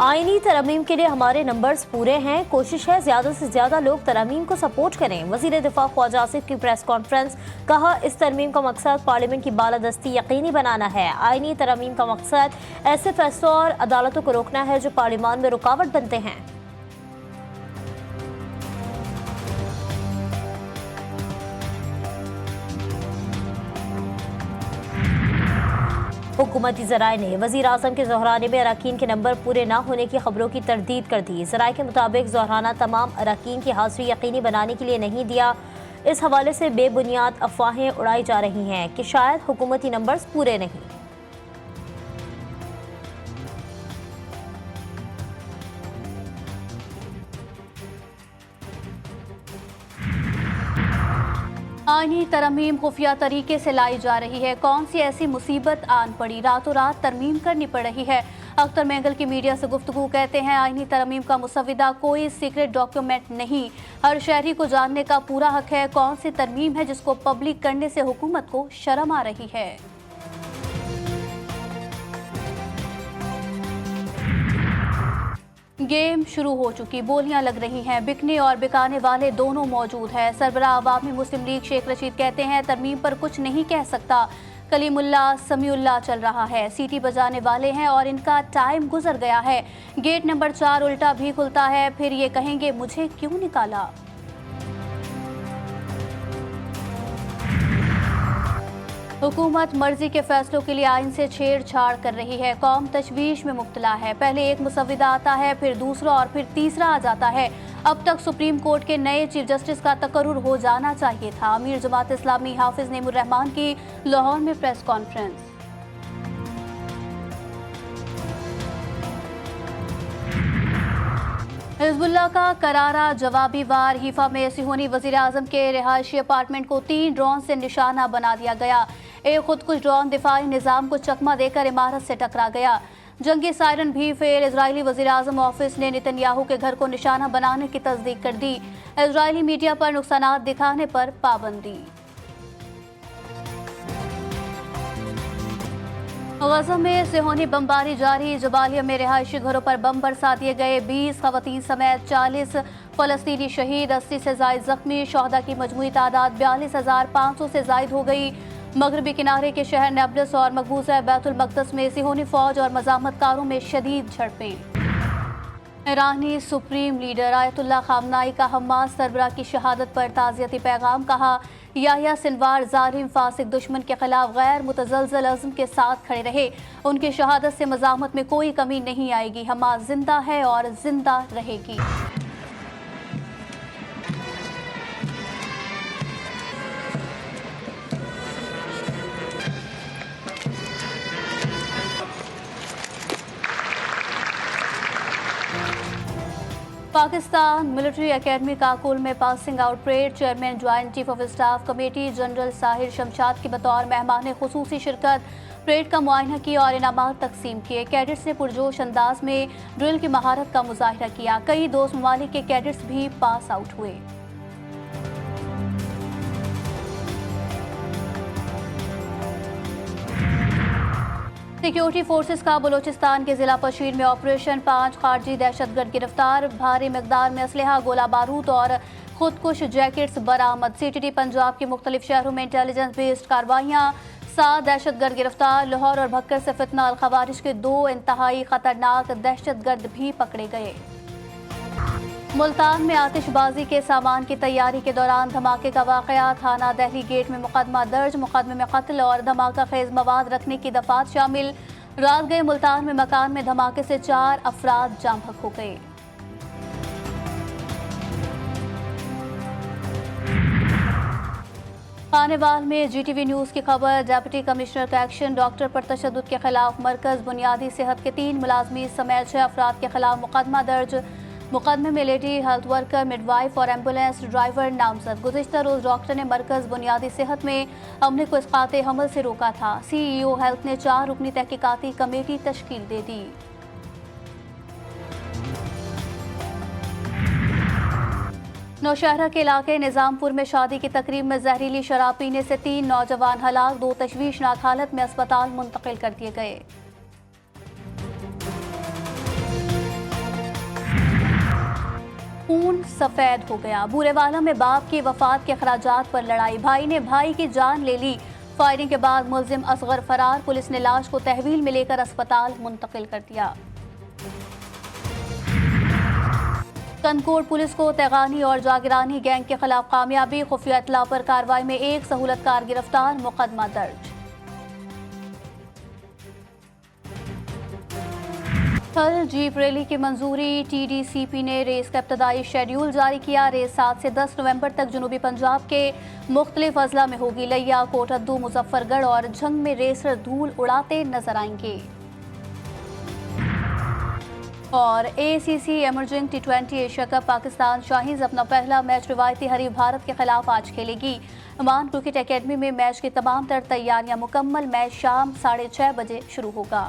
आईनी तरमीम के लिए हमारे नंबर्स पूरे हैं, कोशिश है ज़्यादा से ज़्यादा लोग तरमीम को सपोर्ट करें। वज़ीर दिफा ख्वाजा आसिफ की प्रेस कॉन्फ्रेंस, कहा इस तरमीम का मकसद पार्लियामेंट की बालादस्ती यकीनी बनाना है। आईनी तरमीम का मकसद ऐसे फैसलों और अदालतों को रोकना है जो पार्लियामान में रुकावट बनते हैं। हुकूमती ज़राए ने वज़ीर आज़म के ज़ोहराने में अरकान के नंबर पूरे न होने की खबरों की तरदीद कर दी। ज़राए के मुताबिक ज़ोहराना तमाम अरकान की हाज़िरी यकीनी बनाने के लिए नहीं दिया। इस हवाले से बेबुनियाद अफवाहें उड़ाई जा रही हैं कि शायद हुकूमती नंबर्स पूरे नहीं। आईनी तरमीम खुफिया तरीके से लाई जा रही है। कौन सी ऐसी मुसीबत आन पड़ी, रातों रात तरमीम करनी पड़ रही है। अख्तर मेंगल की मीडिया से गुफ्तगू, कहते हैं आईनी तरमीम का मुसविदा कोई सीक्रेट डॉक्यूमेंट नहीं, हर शहरी को जानने का पूरा हक है। कौन सी तरमीम है जिसको पब्लिक करने से हुकूमत को शर्म आ रही है। गेम शुरू हो चुकी, बोलियां लग रही हैं, बिकने और बिकाने वाले दोनों मौजूद हैं। सरबराह अवामी मुस्लिम लीग शेख रशीद कहते हैं तरमीम पर कुछ नहीं कह सकता, कलीमुल्ला समीउल्ला चल रहा है, सीटी बजाने वाले हैं और इनका टाइम गुजर गया है। गेट नंबर 4 उल्टा भी खुलता है, फिर ये कहेंगे मुझे क्यों निकाला। हुकूमत मर्जी के फैसलों के लिए आइन से छेड़छाड़ कर रही है। कौम तशवीश में मुब्तला है। पहले एक मुसविदा आता है, फिर दूसरा और फिर तीसरा आ जाता है। अब तक सुप्रीम कोर्ट के नए चीफ जस्टिस का तकर्रुर हो जाना चाहिए था। अमीर जमात इस्लामी हाफिज नेमुर रहमान की लाहौर में प्रेस कॉन्फ्रेंस। हिजबुल्लाह का करारा जवाबी वार। हीफा में सिहोनी वजीर आजम के रिहायशी अपार्टमेंट को 3 ड्रोन से निशाना बना दिया गया। एक खुदकुश ड्रोन दिफाई निज़ाम को चकमा देकर इमारत से टकरा गया। जंगी सायरन भी फेल। इजरायली वजीर आजम ऑफिस ने नेतन्याहू के घर को निशाना बनाने की तस्दीक कर दी। इजरायली मीडिया पर नुकसानात दिखाने पर पाबंदी। गज़ा में सिहोनी बमबारी जारी। जबालिया में रिहायशी घरों पर बम बरसा दिए गए। 20 खवातीन समेत 40 फलस्तीनी शहीद, 80 से जायद जख्मी। शोहदा की मजमूई तादाद 42,500 से जायद हो गई। मगरबी किनारे के शहर नेबलस और मकबूजा बैतुल मक़दस में सिहोनी फौज और मज़ाहमतकारों में शदीद झड़पें। ईरानी सुप्रीम लीडर आयतुल्लाह खामनाई का हमास सरबराह की शहादत पर ताज़ियती पैगाम। कहा याह्या सिनवार जालिम फासिक दुश्मन के खिलाफ गैर मुतज़लज़ल अज़्म के साथ खड़े रहे। उनकी शहादत से मज़ाहमत में कोई कमी नहीं आएगी। हमास जिंदा है और जिंदा रहेगी। पाकिस्तान मिलिट्री एकेडमी काकुल में passing out parade. Chairman joint chief of staff committee general Sahir Shamshad की बतौर मेहमान खुसूसी शिरकत। परेड का मुआयना किया और इनामात तकसीम किए। कैडेट्स ने पुरजोश अंदाज में ड्रिल की महारत का मुजाहिरा किया। कई दोस्त ममालिक के कैडेट्स भी पास आउट हुए। सिक्योरिटी फोर्सेस का बलोचिस्तान के जिला पशीर में ऑपरेशन। 5 खारजी दहशतगर्द गिरफ्तार। भारी मकदार में असलहा, गोला बारूद और खुदकुश जैकेट्स बरामद। सीटीडी पंजाब के मुख्तलिफ शहरों में इंटेलिजेंस बेस्ड कार्रवाइयाँ। 7 दहशतगर्द गिरफ्तार। लाहौर और भक्कर से फितना अल खवारिज के 2 इंतहाई खतरनाक दहशतगर्द भी पकड़े गए। मुल्तान में आतिशबाजी के सामान की तैयारी के दौरान धमाके का वाकया। थाना दहली गेट में मुकदमा दर्ज। मुकदमे में कत्ल और धमाका खेज मवाद रखने की दफात शामिल। रात गए मुल्तान में मकान में धमाके से 4 अफराद जाम बहक हो गए। खानेवाल में जीटीवी न्यूज की खबर। डिप्टी कमिश्नर का एक्शन। डॉक्टर पर तशद्दुद के खिलाफ मरकज बुनियादी सेहत के 3 मुलाजमीन समेत 6 अफराद के खिलाफ मुकदमा दर्ज। मुकदमे में लेडी हेल्थ वर्कर, मिडवाइफ और एम्बुलेंस ड्राइवर नामजद। गुज़िश्ता रोज डॉक्टर ने मरकज बुनियादी सेहत में अमले को इसकात हमल से रोका था। सीईओ हेल्थ ने 4 रुकनी तहकीकाती कमेटी तश्कील दे दी। नौशहरा के इलाके निज़ामपुर में शादी की तकरीब में जहरीली शराब पीने से 3 नौजवान हलाक। 2 तशवीशनाक हालत में अस्पताल मुंतकिल कर दिए गए। खून सफेद हो गया। बूरेवाला में बाप की वफात के अखराजात पर लड़ाई, भाई ने भाई की जान ले ली। फायरिंग के बाद मुलजिम असगर फरार, पुलिस ने लाश को तहवील में लेकर अस्पताल मुंतकिल कर दिया। कनकोट पुलिस को तैगानी और जागरानी गैंग के खिलाफ कामयाबी, खुफिया इत्तला पर कार्रवाई में एक सहूलतकार गिरफ्तार, मुकदमा दर्ज। कल जीप रैली की मंजूरी, TDCP ने रेस का इब्तदाई शेड्यूल जारी किया। रेस 7 से 10 नवंबर तक जनूबी पंजाब के मुख्तलिफ अजला में होगी। लिया, कोटद्दू, मुजफ्फरगढ़ और झंग में रेसर धूल उड़ाते नजर आएंगे। और ACC emerging T20 Asia cup, Pakistan शाहीज अपना पहला मैच रिवायती हरीफ भारत के खिलाफ आज खेलेगी। अमान क्रिकेट एकेडमी में मैच की तमाम तर तैयारियां मुकम्मल। मैच शाम 6:30 बजे शुरू होगा।